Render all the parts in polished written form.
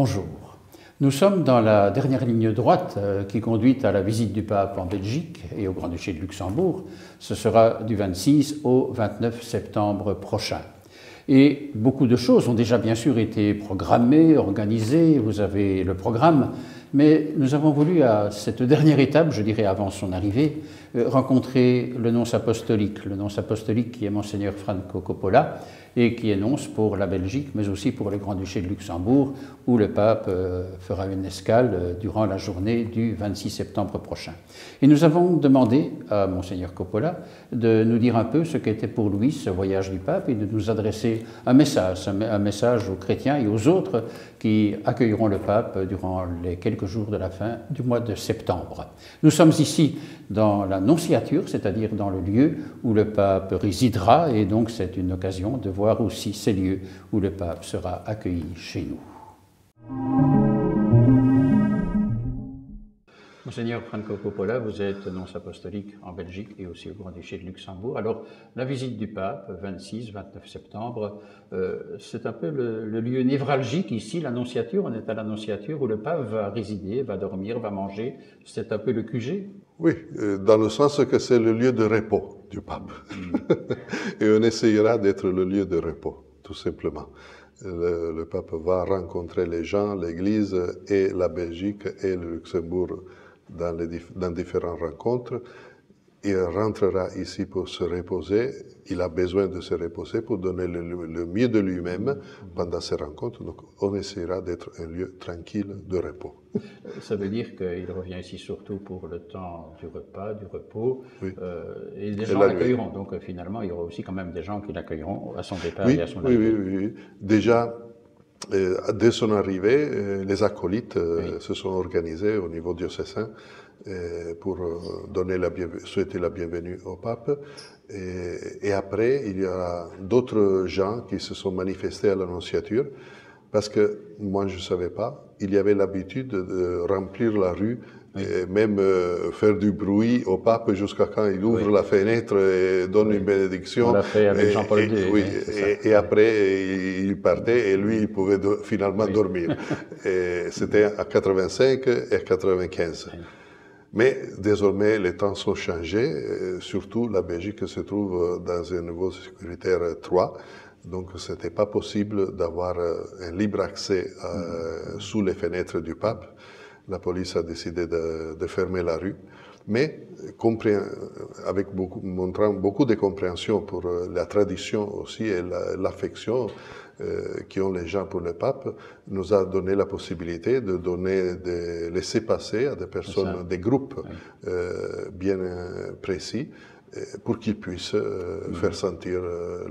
Bonjour. Nous sommes dans la dernière ligne droite qui conduit à la visite du pape en Belgique et au Grand-Duché de Luxembourg. Ce sera du 26 au 29 septembre prochain. Et beaucoup de choses ont déjà bien sûr été programmées, organisées, vous avez le programme, mais nous avons voulu à cette dernière étape, je dirais avant son arrivée, rencontrer le nonce apostolique qui est Monseigneur Franco Coppola et qui énonce pour la Belgique, mais aussi pour le Grand-Duché de Luxembourg, où le pape fera une escale durant la journée du 26 septembre prochain. Et nous avons demandé à Monseigneur Coppola de nous dire un peu ce qu'était pour lui ce voyage du pape et de nous adresser un message aux chrétiens et aux autres qui accueilleront le pape durant les quelques jours de la fin du mois de septembre. Nous sommes ici dans la nonciature, c'est-à-dire dans le lieu où le pape résidera, et donc c'est une occasion de voir aussi ces lieux où le pape sera accueilli chez nous. Monseigneur Franco Coppola, vous êtes nonce apostolique en Belgique et aussi au Grand-Duché de Luxembourg. Alors, la visite du pape, 26-29 septembre, c'est un peu le lieu névralgique ici, l'Annonciature. On est à l'Annonciature où le pape va résider, va dormir, va manger. C'est un peu le QG? Oui, dans le sens que c'est le lieu de repos du pape. Et on essayera d'être le lieu de repos, tout simplement. Le pape va rencontrer les gens, l'Église et la Belgique et le Luxembourg dans différentes rencontres. Il rentrera ici pour se reposer. Il a besoin de se reposer pour donner le mieux de lui-même pendant ces rencontres. Donc, on essaiera d'être un lieu tranquille de repos. Ça veut dire qu'il revient ici surtout pour le temps du repas, du repos, oui. Et les gens l'accueilleront. Donc, finalement, il y aura aussi quand même des gens qui l'accueilleront à son départ oui, et à son arrivée. Oui. Déjà, dès son arrivée, les acolytes se sont organisés au niveau diocésain pour souhaiter la bienvenue au pape. Et après, il y aura d'autres gens qui se sont manifestés à l'Annonciature, parce que moi, je ne savais pas, il y avait l'habitude de remplir la rue, et même faire du bruit au pape jusqu'à quand il ouvre la fenêtre et donne une bénédiction. On l'a fait avec Jean-Paul II. Oui, et après, il partait et lui, il pouvait finalement dormir. C'était à 85 et 95. Mais désormais, les temps sont changés, surtout la Belgique se trouve dans un niveau sécuritaire 3, donc ce n'était pas possible d'avoir un libre accès sous les fenêtres du pape. La police a décidé de fermer la rue, mais montrant beaucoup de compréhension pour la tradition aussi et l'affection qui ont les gens pour le pape, nous a donné la possibilité de laisser passer à des personnes, des groupes bien précis, pour qu'ils puissent faire sentir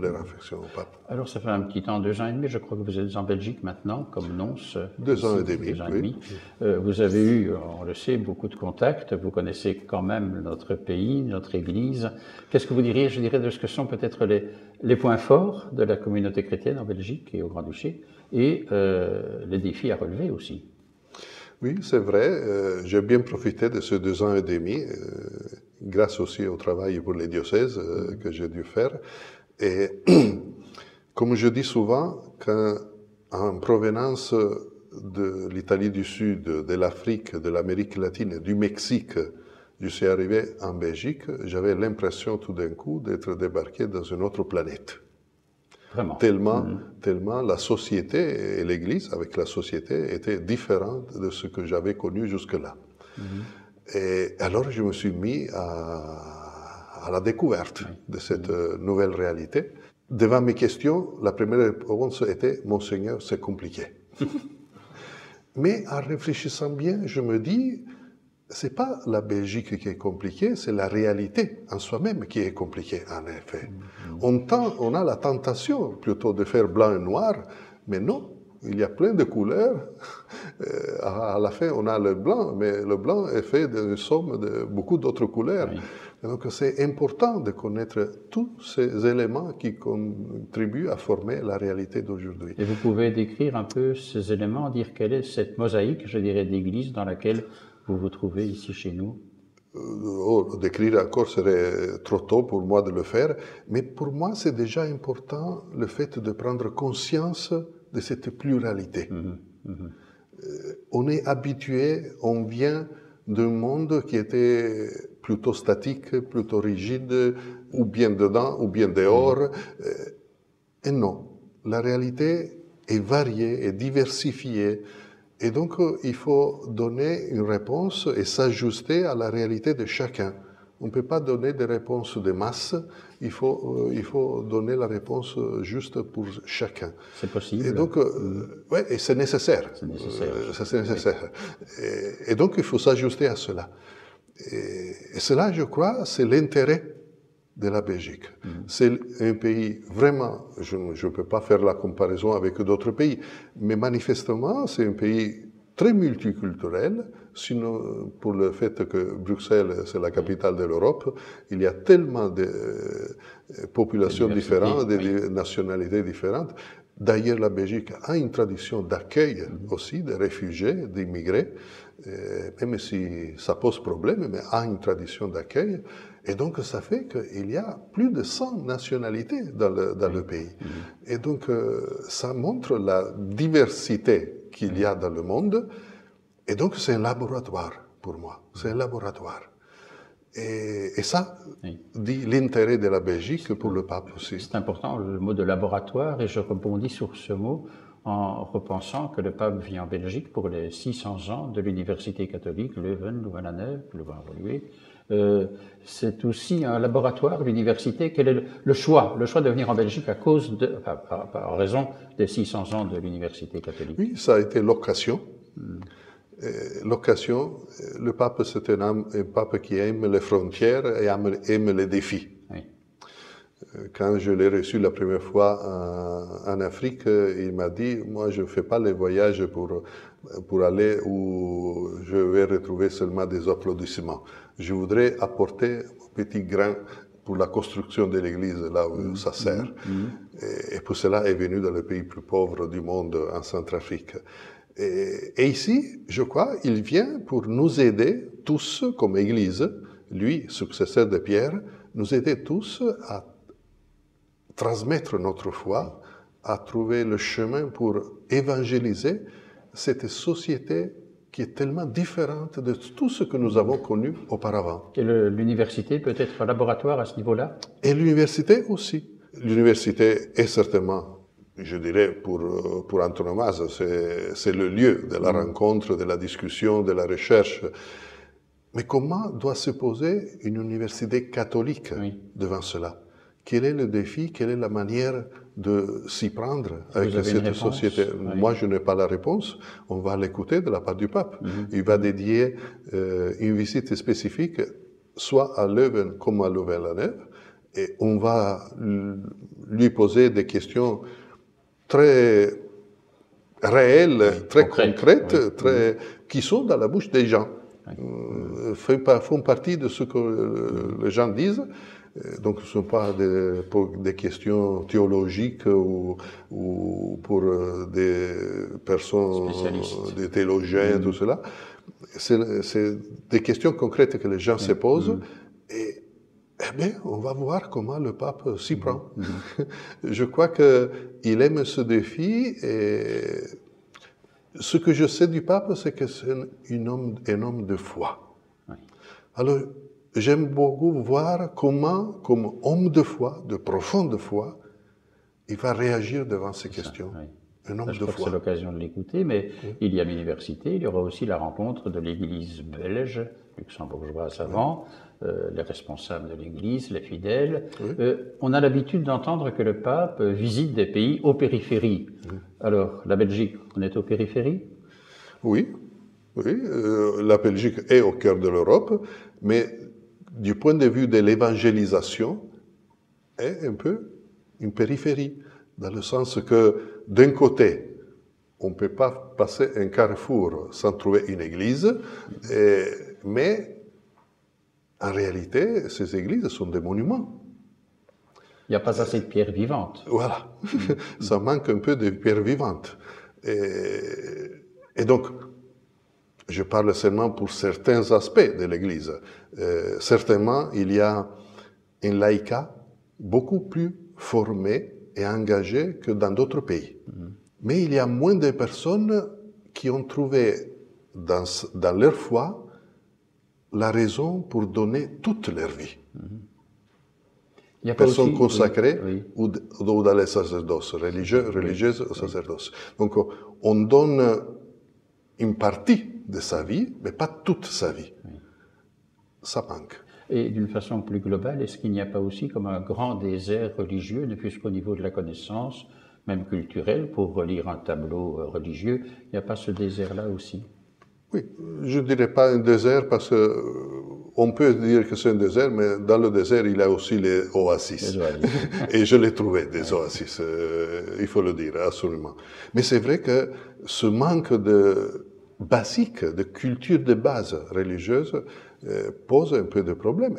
leur affection au pape. Alors, ça fait un petit temps, 2 ans et demi, je crois que vous êtes en Belgique maintenant, comme nonce. 2 ans et demi, oui. Vous avez eu, on le sait, beaucoup de contacts, vous connaissez quand même notre pays, notre Église. Qu'est-ce que vous diriez, je dirais, de ce que sont peut-être les points forts de la communauté chrétienne en Belgique et au Grand-Duché, et les défis à relever aussi? Oui, c'est vrai. J'ai bien profité de ces 2 ans et demi, grâce aussi au travail pour les diocèses que j'ai dû faire. Et comme je dis souvent, en provenance de l'Italie du Sud, de l'Afrique, de l'Amérique latine, du Mexique, je suis arrivé en Belgique, j'avais l'impression tout d'un coup d'être débarqué dans une autre planète. Vraiment. Tellement la société et l'Église, avec la société, étaient différentes de ce que j'avais connu jusque-là. Et alors, je me suis mis à la découverte de cette nouvelle réalité. Devant mes questions, la première réponse était « Monseigneur, c'est compliqué ». Mais en réfléchissant bien, je me dis c'est pas la Belgique qui est compliquée, c'est la réalité en soi-même qui est compliquée, en effet. On a la tentation plutôt de faire blanc et noir, mais non, il y a plein de couleurs. À la fin, on a le blanc, mais le blanc est fait d'une somme de beaucoup d'autres couleurs. Donc c'est important de connaître tous ces éléments qui contribuent à former la réalité d'aujourd'hui. Et vous pouvez décrire un peu ces éléments, dire quelle est cette mosaïque, je dirais, d'église dans laquelle vous vous trouvez ici chez nous? Décrire encore serait trop tôt pour moi de le faire, mais pour moi c'est déjà important le fait de prendre conscience de cette pluralité. on est habitué, on vient d'un monde qui était plutôt statique, plutôt rigide, ou bien dedans, ou bien dehors. Et non, la réalité est variée et diversifiée. Et donc, il faut donner une réponse et s'ajuster à la réalité de chacun. On ne peut pas donner des réponses de masse, il faut donner la réponse juste pour chacun. C'est possible. Et donc, ouais, et c'est nécessaire. C'est nécessaire. C'est nécessaire. Et donc, il faut s'ajuster à cela. Et cela, je crois, c'est l'intérêt de la Belgique. C'est un pays vraiment, je ne peux pas faire la comparaison avec d'autres pays, mais manifestement, c'est un pays très multiculturel, sinon pour le fait que Bruxelles, c'est la capitale de l'Europe, il y a tellement de populations différentes, de nationalités différentes. D'ailleurs, la Belgique a une tradition d'accueil aussi des réfugiés, d'immigrés, même si ça pose problème, mais a une tradition d'accueil. Et donc, ça fait qu'il y a plus de 100 nationalités dans le pays. Et donc, ça montre la diversité qu'il y a dans le monde. Et donc, c'est un laboratoire pour moi. C'est un laboratoire. Et ça dit l'intérêt de la Belgique pour le pape aussi. C'est important, le mot de laboratoire, et je rebondis sur ce mot en repensant que le pape vit en Belgique pour les 600 ans de l'Université catholique Leuven, Louvain-la-Neuve, Louvain-Woluwe. C'est aussi un laboratoire, l'université. Quel est le choix de venir en Belgique à cause par raison des 600 ans de l'Université catholique? Oui, ça a été l'occasion. L'occasion, le pape, c'est un pape qui aime les frontières et aime les défis. Oui. Quand je l'ai reçu la première fois en Afrique, il m'a dit, moi je ne fais pas les voyages pour aller où je vais retrouver seulement des applaudissements. Je voudrais apporter un petit grain pour la construction de l'Église, là où ça sert. Et pour cela, il est venu dans le pays plus pauvre du monde, en Centrafrique. Et ici, je crois, il vient pour nous aider tous, comme Église, lui, successeur de Pierre, nous aider tous à transmettre notre foi, à trouver le chemin pour évangéliser cette société qui est tellement différente de tout ce que nous avons connu auparavant. Et l'université peut être un laboratoire à ce niveau-là? Et l'université aussi. L'université est certainement, je dirais, pour antonomase, c'est le lieu de la rencontre, de la discussion, de la recherche. Mais comment doit se poser une université catholique devant cela? Quel est le défi? Quelle est la manière de s'y prendre avec cette société? Moi, je n'ai pas la réponse. On va l'écouter de la part du pape. Il va dédier une visite spécifique, soit à Leuven comme à Louvain-la-Neuve, et on va lui poser des questions très réelles, très concrètes, qui sont dans la bouche des gens, font partie de ce que les gens disent. Donc, ce ne sont pas des questions théologiques ou pour des personnes, des théologiens, tout cela. C'est des questions concrètes que les gens se posent. Et eh bien, on va voir comment le pape s'y prend. Je crois qu'il aime ce défi. Et ce que je sais du pape, c'est que c'est un homme de foi. Alors, j'aime beaucoup voir comment, comme homme de foi, de profonde foi, il va réagir devant ces questions. Un homme de foi. C'est l'occasion de l'écouter, mais il y a l'université, il y aura aussi la rencontre de l'Église belge, luxembourgeoise avant, les responsables de l'Église, les fidèles. On a l'habitude d'entendre que le pape visite des pays aux périphéries. Alors, la Belgique, on est aux périphéries? Oui, la Belgique est au cœur de l'Europe, mais du point de vue de l'évangélisation, est un peu une périphérie, dans le sens que, d'un côté, on ne peut pas passer un carrefour sans trouver une église, mais en réalité, ces églises sont des monuments. Il n'y a pas assez de pierres vivantes. Voilà, ça manque un peu de pierres vivantes. Et donc, je parle seulement pour certains aspects de l'Église. Certainement, il y a un laïcat beaucoup plus formé et engagé que dans d'autres pays. Mais il y a moins de personnes qui ont trouvé dans leur foi la raison pour donner toute leur vie. Il y a pas Personnes aussi, consacrées oui, ou dans les sacerdoces, religieuses ou sacerdoces. Donc on donne une partie de sa vie, mais pas toute sa vie. Ça manque. Et d'une façon plus globale, est-ce qu'il n'y a pas aussi comme un grand désert religieux, ne fût-ce qu'au niveau de la connaissance, même culturelle, pour relire un tableau religieux, il n'y a pas ce désert-là aussi? Oui, je ne dirais pas un désert parce que on peut dire que c'est un désert, mais dans le désert, il y a aussi les oasis. Les oasis. Et je l'ai trouvé, des oasis, il faut le dire, absolument. Mais c'est vrai que ce manque de basique, de culture de base religieuse, pose un peu de problème,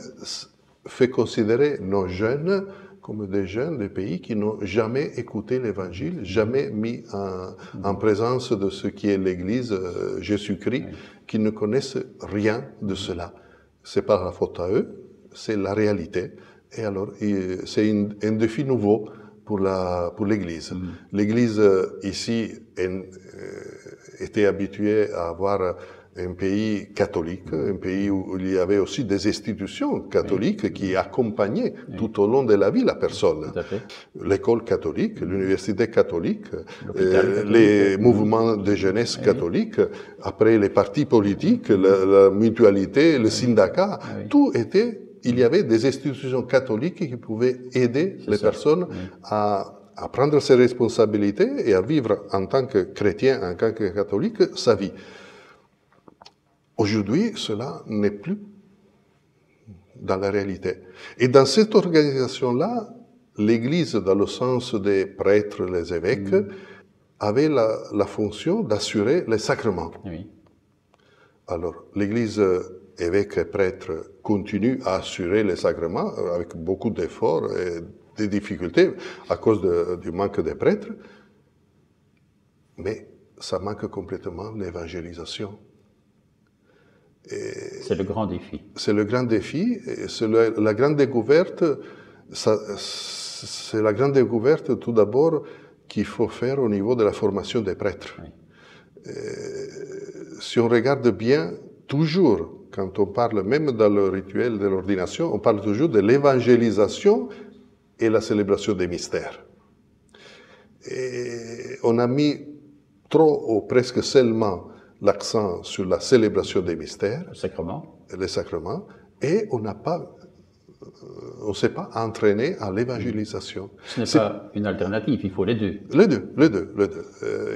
fait considérer nos jeunes comme des jeunes des pays qui n'ont jamais écouté l'Évangile, jamais mis en présence de ce qui est l'Église, Jésus-Christ, qui ne connaissent rien de cela. C'est pas la faute à eux, c'est la réalité. Et alors, c'est un défi nouveau pour l'Église. L'Église, ici, était habituée à avoir un pays catholique, un pays où il y avait aussi des institutions catholiques qui accompagnaient tout au long de la vie la personne. L'école catholique, l'université catholique, les mouvements de jeunesse catholiques, après les partis politiques, la mutualité, le syndicat, tout était, il y avait des institutions catholiques qui pouvaient aider les personnes à prendre ses responsabilités et à vivre en tant que chrétien, en tant que catholique, sa vie. Aujourd'hui, cela n'est plus dans la réalité. Et dans cette organisation-là, l'Église, dans le sens des prêtres, les évêques, avait la fonction d'assurer les sacrements. Oui. Alors, l'Église, évêques et prêtres, continue à assurer les sacrements avec beaucoup d'efforts et de difficultés à cause du manque de prêtres, mais ça manque complètement l'évangélisation. C'est le grand défi. C'est le grand défi, c'est la grande découverte. C'est la grande découverte tout d'abord qu'il faut faire au niveau de la formation des prêtres. Oui. Si on regarde bien, toujours, quand on parle, même dans le rituel de l'ordination, on parle toujours de l'évangélisation et la célébration des mystères. Et on a mis trop ou presque seulement l'accent sur la célébration des mystères, les sacrements, et on ne s'est pas entraîné à l'évangélisation. Ce n'est pas une alternative, il faut les deux. Les deux.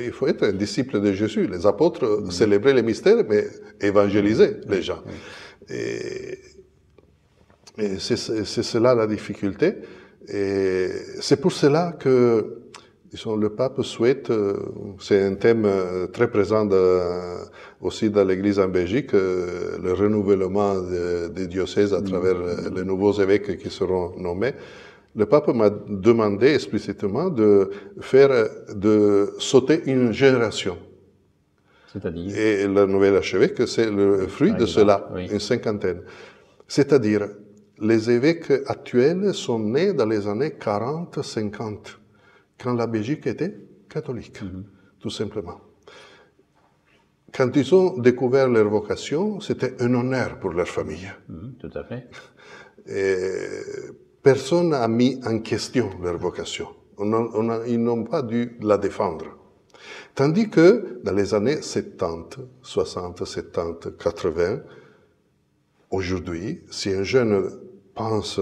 Il faut être un disciple de Jésus. Les apôtres célébraient les mystères, mais évangélisaient les gens. Et c'est cela la difficulté. Et c'est pour cela que disons, le pape souhaite, c'est un thème très présent aussi dans l'Église en Belgique, le renouvellement des diocèses à travers les nouveaux évêques qui seront nommés. Le pape m'a demandé explicitement de sauter une génération. C'est-à-dire? Et le nouvel archevêque, c'est le fruit de cela, une cinquantaine. C'est-à-dire, les évêques actuels sont nés dans les années 40-50. Quand la Belgique était catholique, tout simplement. Quand ils ont découvert leur vocation, c'était un honneur pour leur famille. Tout à fait. Et personne n'a mis en question leur vocation. Ils n'ont pas dû la défendre. Tandis que dans les années 70, 60, 70, 80, aujourd'hui, si un jeune pense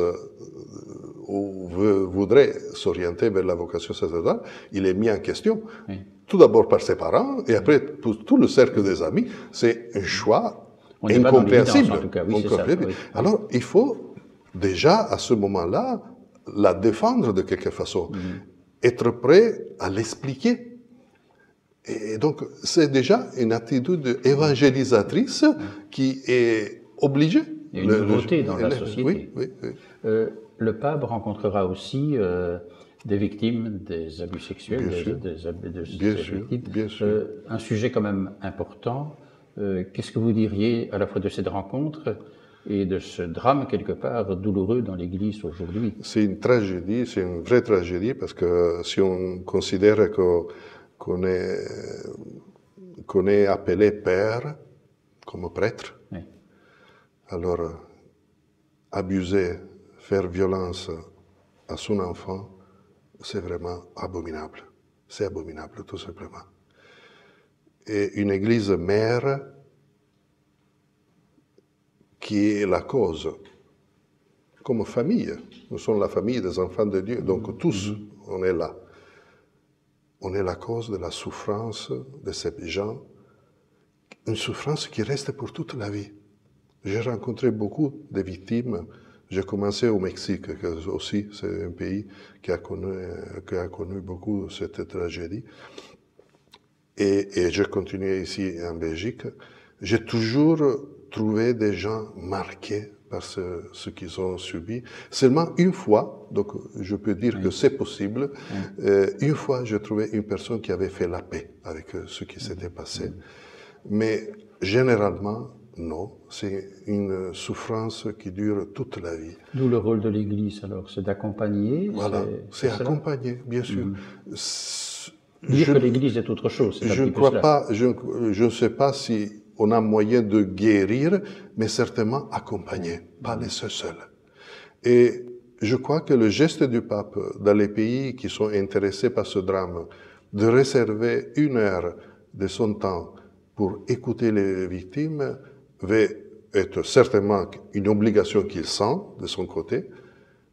ou voudrait s'orienter vers la vocation sacerdotale, il est mis en question. Oui. Tout d'abord par ses parents, et après pour tout le cercle des amis. C'est un choix incompréhensible. En tout cas. Oui, ça, oui. Alors, il faut déjà, à ce moment-là, la défendre de quelque façon. Être prêt à l'expliquer. Et donc, c'est déjà une attitude évangélisatrice qui est obligée. Il y a une nouveauté dans la société. Oui. Le pape rencontrera aussi des victimes des abus sexuels, des abus de victimes. Bien sûr. Un sujet quand même important. Qu'est-ce que vous diriez à la fois de cette rencontre et de ce drame quelque part douloureux dans l'Église aujourd'hui? C'est une tragédie, c'est une vraie tragédie, parce que si on considère qu'on est qu'on est appelé père, comme prêtre. Oui. Alors, abuser, faire violence à son enfant, c'est vraiment abominable. C'est abominable, tout simplement. Et une église mère qui est la cause, comme famille. Nous sommes la famille des enfants de Dieu, donc tous, on est là. On est la cause de la souffrance de ces gens, une souffrance qui reste pour toute la vie. J'ai rencontré beaucoup de victimes. J'ai commencé au Mexique, aussi, c'est un pays qui a connu beaucoup cette tragédie. Et j'ai continué ici en Belgique. J'ai toujours trouvé des gens marqués par ce qu'ils ont subi. Seulement une fois, donc je peux dire que c'est possible, une fois j'ai trouvé une personne qui avait fait la paix avec ce qui s'était passé. Mais généralement, non, c'est une souffrance qui dure toute la vie. D'où le rôle de l'Église, alors, c'est d'accompagner. Voilà, c'est accompagner, bien sûr. Dire que l'Église est autre chose, c'est je ne crois pas, je ne sais pas si on a moyen de guérir, mais certainement accompagner, pas laisser seul. Et je crois que le geste du pape dans les pays qui sont intéressés par ce drame, de réserver 1 heure de son temps pour écouter les victimes, va être certainement une obligation qu'il sent de son côté,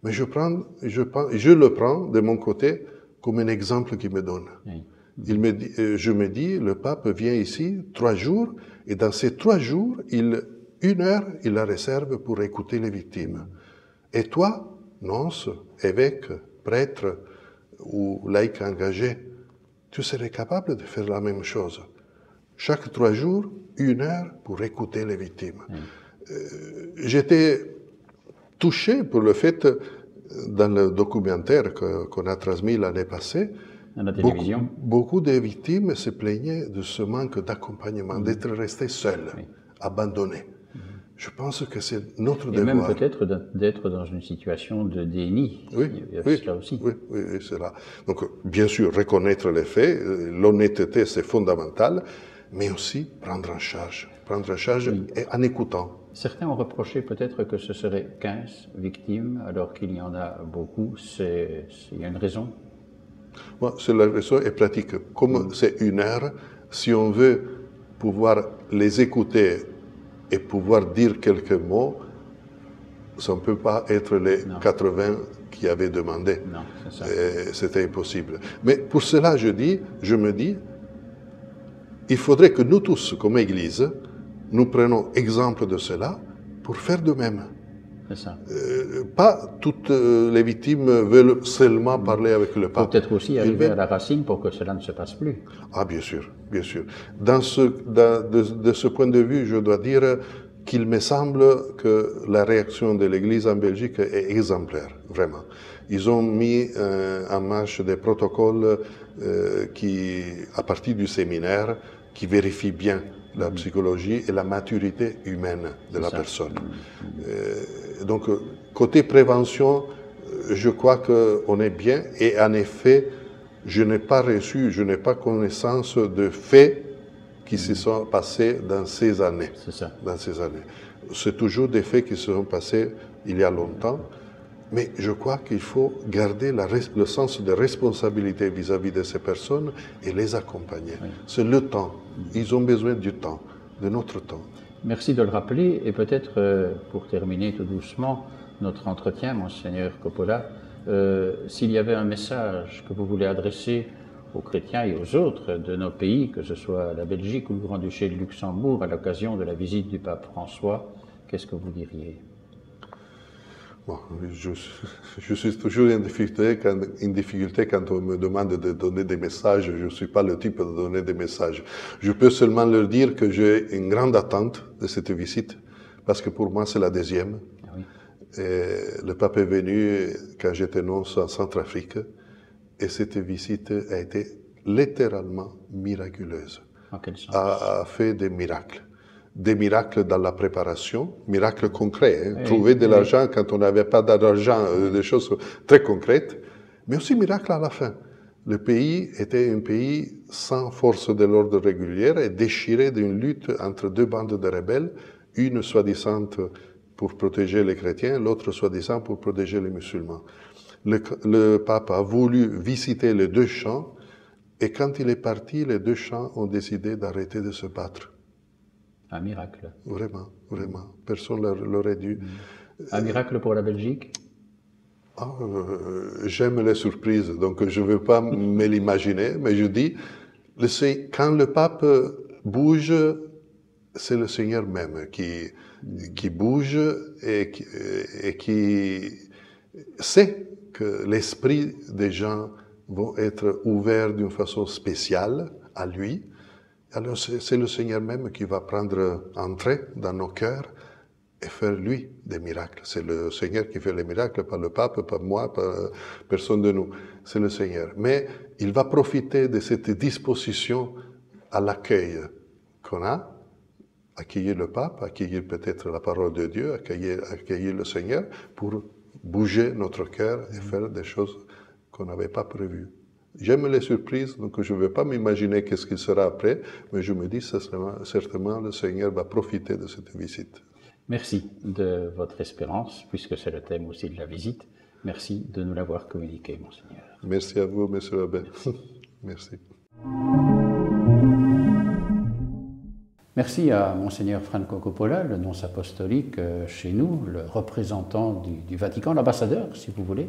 mais je le prends de mon côté comme un exemple qu'il me donne. Oui. Je me dis, le pape vient ici 3 jours, et dans ces 3 jours, 1 heure, il la réserve pour écouter les victimes. Et toi, nonce, évêque, prêtre ou laïc engagé, tu serais capable de faire la même chose. Chaque 3 jours, 1 heure pour écouter les victimes. J'étais touché pour le fait, dans le documentaire qu'on a transmis l'année passée, à la télévision. Beaucoup de victimes se plaignaient de ce manque d'accompagnement, d'être restés seuls, abandonnés. Je pense que c'est notre devoir. Et même peut-être d'être dans une situation de déni. Oui, cela aussi. Oui, c'est là. Donc, bien sûr, reconnaître les faits, l'honnêteté, c'est fondamental, mais aussi prendre en charge et en écoutant. Certains ont reproché peut-être que ce serait 15 victimes, alors qu'il y en a beaucoup. Il y a une raison? Bon, la raison est pratique. Comme c'est 1 heure, si on veut pouvoir les écouter et pouvoir dire quelques mots, ça ne peut pas être les 80 qui avaient demandé. Non, c'est ça. C'était impossible. Mais pour cela, je me dis, il faudrait que nous tous, comme Église, nous prenons exemple de cela pour faire de même. C'est ça. Pas toutes les victimes veulent seulement parler avec le pape. Peut-être aussi arriver à la racine pour que cela ne se passe plus. Ah, bien sûr, bien sûr. De ce point de vue, je dois dire qu'il me semble que la réaction de l'Église en Belgique est exemplaire, vraiment. Ils ont mis en marche des protocoles à partir du séminaire, qui vérifient bien la psychologie et la maturité humaine de la personne. Donc, côté prévention, je crois qu'on est bien. Et en effet, je n'ai pas connaissance de faits qui se sont passés dans ces années. C'est ça. Dans ces années. C'est toujours des faits qui se sont passés il y a longtemps. Mais je crois qu'il faut garder le sens de responsabilité vis-à-vis de ces personnes et les accompagner. Oui. C'est le temps. Ils ont besoin du temps, de notre temps. Merci de le rappeler. Et peut-être, pour terminer tout doucement notre entretien, Monseigneur Coppola, s'il y avait un message que vous voulez adresser aux chrétiens et aux autres de nos pays, que ce soit la Belgique ou le Grand-Duché de Luxembourg, à l'occasion de la visite du pape François, qu'est-ce que vous diriez ? Bon, je suis toujours en difficulté quand on me demande de donner des messages. Je ne suis pas le type de donner des messages. Je peux seulement leur dire que j'ai une grande attente de cette visite, parce que pour moi, c'est la 2e. Ah oui. Et le pape est venu quand j'étais nonce en Centrafrique, et cette visite a été littéralement miraculeuse. En quel sens ? A fait des miracles. Des miracles dans la préparation, miracles concrets, hein. Oui, Trouver de l'argent quand on n'avait pas d'argent, des choses très concrètes, mais aussi miracles à la fin. le pays était un pays sans force de l'ordre régulière et déchiré d'une lutte entre deux bandes de rebelles, une soi-disant pour protéger les chrétiens, l'autre soi-disant pour protéger les musulmans. Le pape a voulu visiter les deux champs et quand il est parti, les deux champs ont décidé d'arrêter de se battre. Un miracle. Vraiment, vraiment. Personne ne l'aurait dû. Un miracle pour la Belgique? J'aime les surprises, donc je ne veux pas me l'imaginer, mais je dis, quand le pape bouge, c'est le Seigneur même qui bouge et qui sait que l'esprit des gens va être ouvert d'une façon spéciale à lui. Alors c'est le Seigneur même qui va prendre entrée dans nos cœurs et faire lui des miracles. C'est le Seigneur qui fait les miracles, pas le pape, pas moi, pas personne de nous. C'est le Seigneur. Mais il va profiter de cette disposition à l'accueil qu'on a, accueillir le pape, accueillir peut-être la parole de Dieu, accueillir le Seigneur pour bouger notre cœur et faire des choses qu'on n'avait pas prévues. J'aime les surprises, donc je ne vais pas m'imaginer qu'est-ce qu'il sera après, mais je me dis certainement le Seigneur va profiter de cette visite. Merci de votre espérance, puisque c'est le thème aussi de la visite. Merci de nous l'avoir communiqué, Monseigneur. Merci à vous, Monsieur l'abbé. Merci. Merci à Monseigneur Franco Coppola, le nonce apostolique chez nous, le représentant du Vatican, l'ambassadeur, si vous voulez,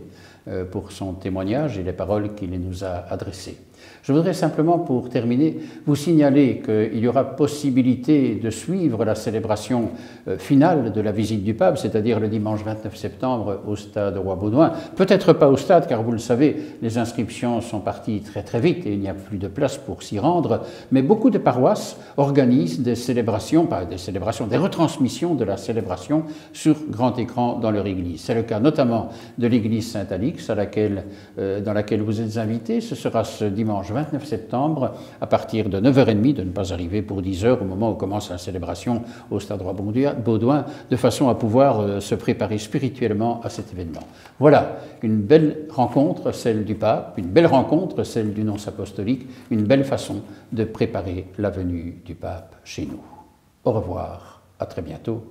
pour son témoignage et les paroles qu'il nous a adressées. Je voudrais simplement, pour terminer, vous signaler qu'il y aura possibilité de suivre la célébration finale de la visite du pape, c'est-à-dire le dimanche 29 septembre au stade Roi-Baudouin. Peut-être pas au stade, car vous le savez, les inscriptions sont parties très très vite et il n'y a plus de place pour s'y rendre, mais beaucoup de paroisses organisent des célébrations, pas des célébrations, des retransmissions de la célébration sur grand écran dans leur église. C'est le cas notamment de l'église Saint-Alix, dans laquelle vous êtes invités. Ce sera ce dimanche 29 septembre, à partir de 9h30, de ne pas arriver pour 10h au moment où commence la célébration au stade Roi-Baudouin, de façon à pouvoir se préparer spirituellement à cet événement. Voilà, une belle rencontre, celle du pape, une belle rencontre, celle du nonce apostolique, une belle façon de préparer la venue du pape chez nous. Au revoir, à très bientôt.